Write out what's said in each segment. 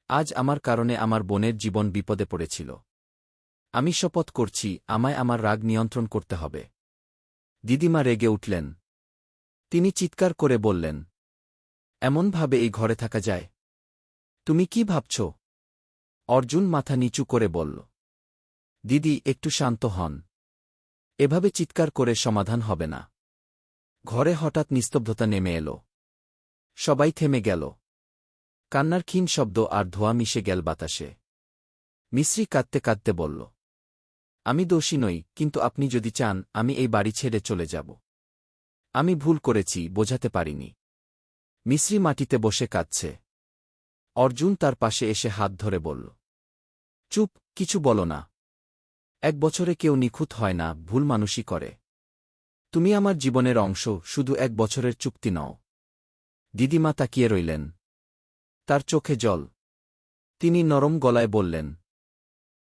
আজ আমার কারণে আমার বোনের জীবন বিপদে পড়েছিল। আমি শপথ করছি আমায় আমার রাগ নিয়ন্ত্রণ করতে হবে। দিদিমা রেগে উঠলেন। তিনি চিৎকার করে বললেন, এমনভাবে এই ঘরে থাকা যায়? তুমি কি ভাবছ? অর্জুন মাথা নিচু করে বলল, দিদি একটু শান্ত হন। এভাবে চিৎকার করে সমাধান হবে না। ঘরে হঠাৎ নিস্তব্ধতা নেমে এল। সবাই থেমে গেল। কান্নার ক্ষীণ শব্দ আর ধোঁয়া মিশে গেল বাতাসে। মিশ্রি কাঁদতে কাঁদতে বলল, আমি দোষী নই, কিন্তু আপনি যদি চান আমি এই বাড়ি ছেড়ে চলে যাব। আমি ভুল করেছি, বোঝাতে পারিনি। মিশ্রি মাটিতে বসে কাঁদছে। অর্জুন তার পাশে এসে হাত ধরে বলল, চুপ, কিছু বলো না। 1 বছরে কেউ নিখুঁত হয় না, ভুল মানুষই করে। তুমি আমার জীবনের অংশ, শুধু 1 বছরের চুক্তি নও। দিদিমা তাকিয়ে রইলেন। তার চোখে জল। তিনি নরম গলায় বললেন,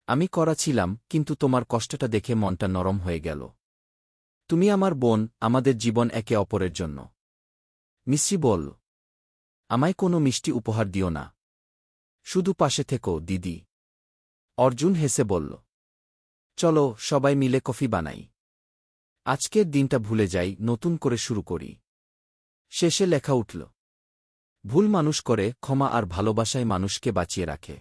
আমি কড়া ছিলাম, কিন্তু তোমার কষ্টটা দেখে মনটা নরম হয়ে গেল। তুমি আমার বোন, আমাদের জীবন একে অপরের জন্য। মিশ্রি বলল, আমায় কোনো মিষ্টি উপহার দিও না। শুধু পাশে থেকো দিদি। অর্জুন হেসে বলল, চলো সবাই মিলে কফি বানাই। আজকের দিনটা ভুলে যাই, নতুন করে শুরু করি। শেষে লেখা উঠল, ভুল মানুষ করে, ক্ষমা আর ভালোবাসায় মানুষকে বাঁচিয়ে রাখে।